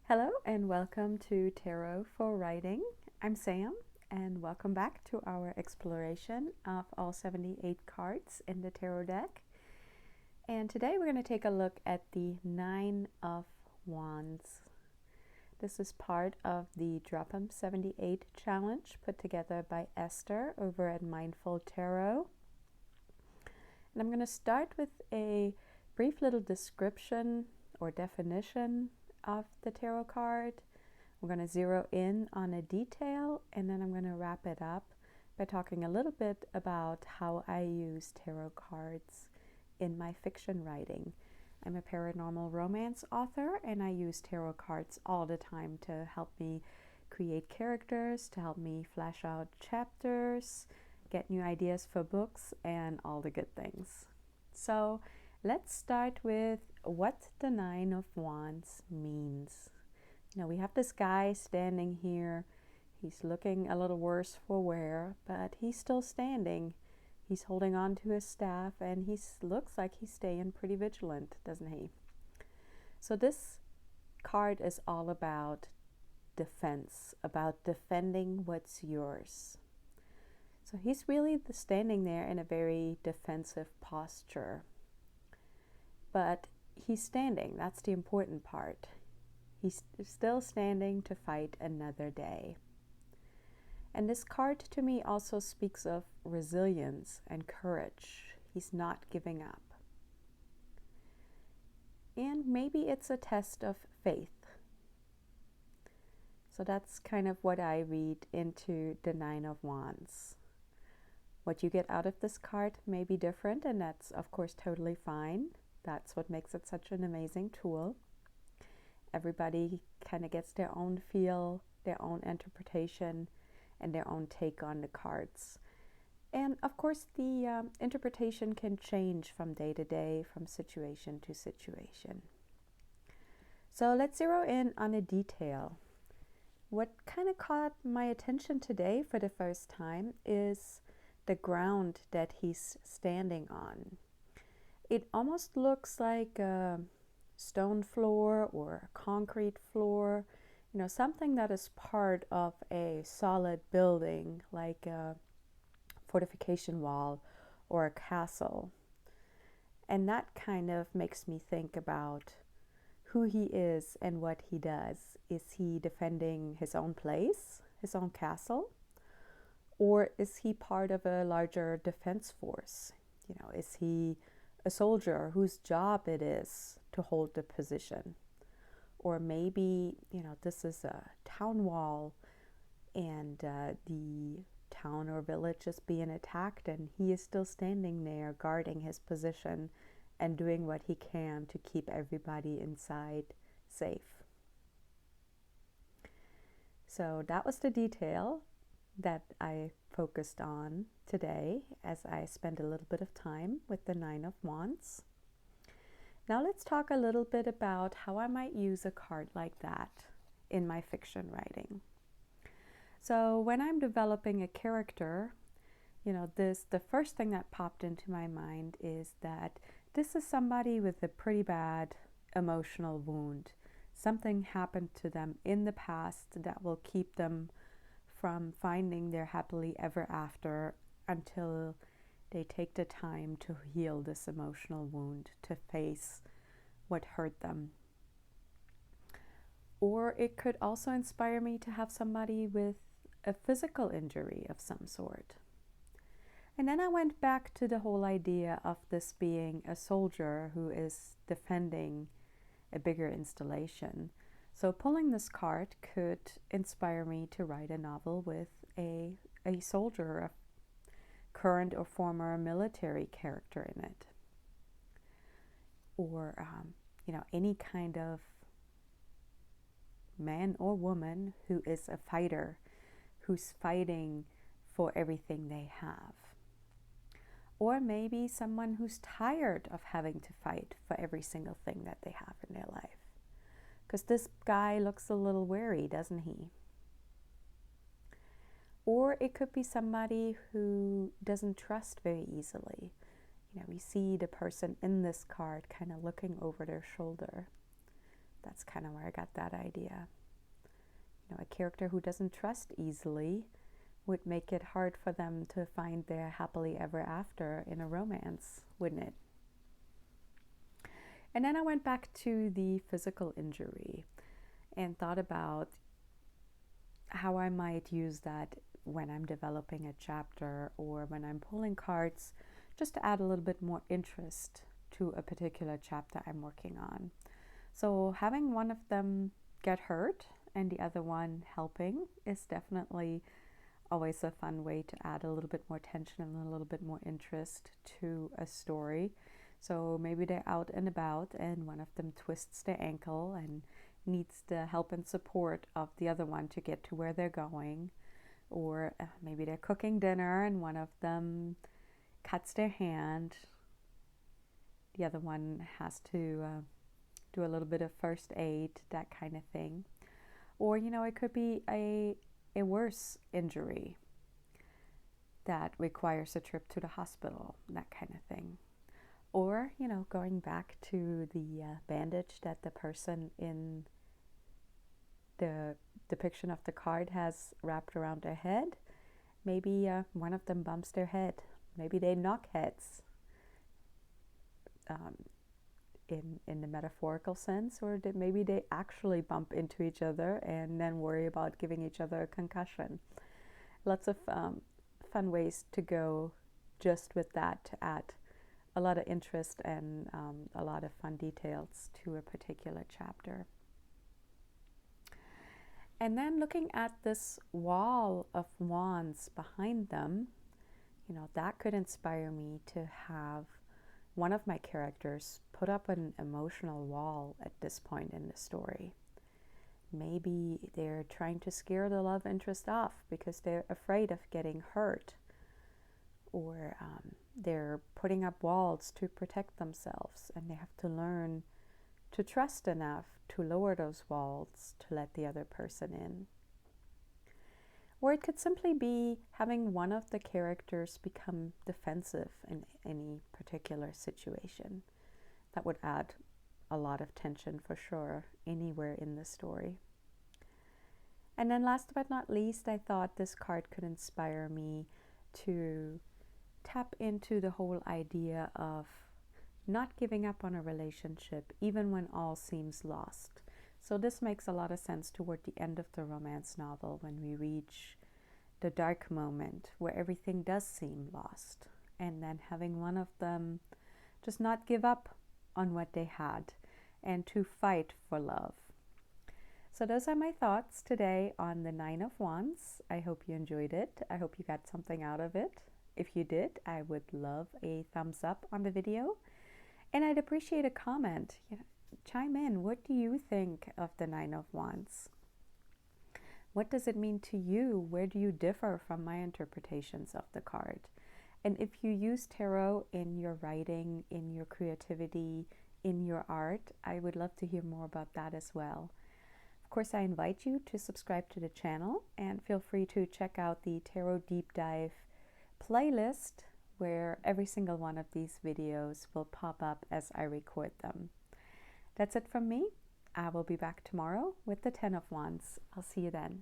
Hello and welcome to Tarot for Writing. I'm Sam and welcome back to our exploration of all 78 cards in the tarot deck. And today we're going to take a look at the Nine of Wands. This is part of the Drop 'em 78 challenge put together by Esther over at Mindful Tarot. And I'm going to start with a brief little description or definition of the tarot card. We're going to zero in on a detail, and then I'm going to wrap it up by talking a little bit about how I use tarot cards in my fiction writing. I'm a paranormal romance author, and I use tarot cards all the time to help me create characters, to help me flesh out chapters, get new ideas for books, and all the good things. So let's start with what the Nine of Wands means. Now we have this guy standing here. He's looking a little worse for wear, but he's still standing. He's holding on to his staff, and he looks like he's staying pretty vigilant, doesn't he? So this card is all about defense, about defending what's yours. So he's really standing there in a very defensive posture. But he's standing. That's the important part. He's still standing to fight another day. And this card to me also speaks of resilience and courage. He's not giving up. And maybe it's a test of faith. So that's kind of what I read into the Nine of Wands. What you get out of this card may be different, and that's of course totally fine. That's what makes it such an amazing tool. Everybody kind of gets their own feel, their own interpretation, and their own take on the cards. And of course, the interpretation can change from day to day, from situation to situation. So let's zero in on a detail. What kind of caught my attention today for the first time is the ground that he's standing on. It almost looks like a stone floor or a concrete floor, something that is part of a solid building, like a fortification wall or a castle. And that kind of makes me think about who he is and what he does. Is he defending his own place, his own castle? Or is he part of a larger defense force? Is he a soldier whose job it is to hold the position? Or maybe, this is a town wall and the town or village is being attacked and he is still standing there guarding his position and doing what he can to keep everybody inside safe. So that was the detail that I focused on today as I spent a little bit of time with the Nine of Wands. Now let's talk a little bit about how I might use a card like that in my fiction writing. So when I'm developing a character, the first thing that popped into my mind is that this is somebody with a pretty bad emotional wound. Something happened to them in the past that will keep them from finding their happily ever after until they take the time to heal this emotional wound, to face what hurt them. Or it could also inspire me to have somebody with a physical injury of some sort. And then I went back to the whole idea of this being a soldier who is defending a bigger installation. So pulling this card could inspire me to write a novel with a soldier, a current or former military character in it. Or, any kind of man or woman who is a fighter, who's fighting for everything they have. Or maybe someone who's tired of having to fight for every single thing that they have in their life. Because this guy looks a little weary, doesn't he? Or it could be somebody who doesn't trust very easily. We see the person in this card kind of looking over their shoulder. That that's kind of where I got that idea. You know, a character who doesn't trust easily would make it hard for them to find their happily ever after in a romance, wouldn't it? And then I went back to the physical injury and thought about how I might use that when I'm developing a chapter or when I'm pulling cards, just to add a little bit more interest to a particular chapter I'm working on. So having one of them get hurt and the other one helping is definitely always a fun way to add a little bit more tension and a little bit more interest to a story. So maybe they're out and about and one of them twists their ankle and needs the help and support of the other one to get to where they're going. Or maybe they're cooking dinner and one of them cuts their hand. The other one has to do a little bit of first aid, that kind of thing. Or, you know, it could be a worse injury that requires a trip to the hospital, that kind of thing. Or, you know, going back to the bandage that the person in the depiction of the card has wrapped around their head. Maybe one of them bumps their head. Maybe they knock heads in the metaphorical sense, or maybe they actually bump into each other and then worry about giving each other a concussion. Lots of fun ways to go just with that, to add a lot of interest and a lot of fun details to a particular chapter. And then looking at this wall of wands behind them, you know, that could inspire me to have one of my characters put up an emotional wall at this point in the story. Maybe they're trying to scare the love interest off because they're afraid of getting hurt, or they're putting up walls to protect themselves, and they have to learn to trust enough to lower those walls to let the other person in. Or it could simply be having one of the characters become defensive in any particular situation. That would add a lot of tension for sure anywhere in the story. And then last but not least, I thought this card could inspire me to tap into the whole idea of not giving up on a relationship even when all seems lost. So this makes a lot of sense toward the end of the romance novel, when we reach the dark moment where everything does seem lost, and then having one of them just not give up on what they had and to fight for love. So those are my thoughts today on the Nine of Wands. I hope you enjoyed it. I hope you got something out of it. If you did, I would love a thumbs up on the video. And I'd appreciate a comment. You know, chime in. What do you think of the Nine of Wands? What does it mean to you? Where do you differ from my interpretations of the card? And if you use tarot in your writing, in your creativity, in your art, I would love to hear more about that as well. Of course, I invite you to subscribe to the channel, and feel free to check out the Tarot Deep Dive playlist, where every single one of these videos will pop up as I record them. That's it from me. I will be back tomorrow with the Ten of Wands. I'll see you then.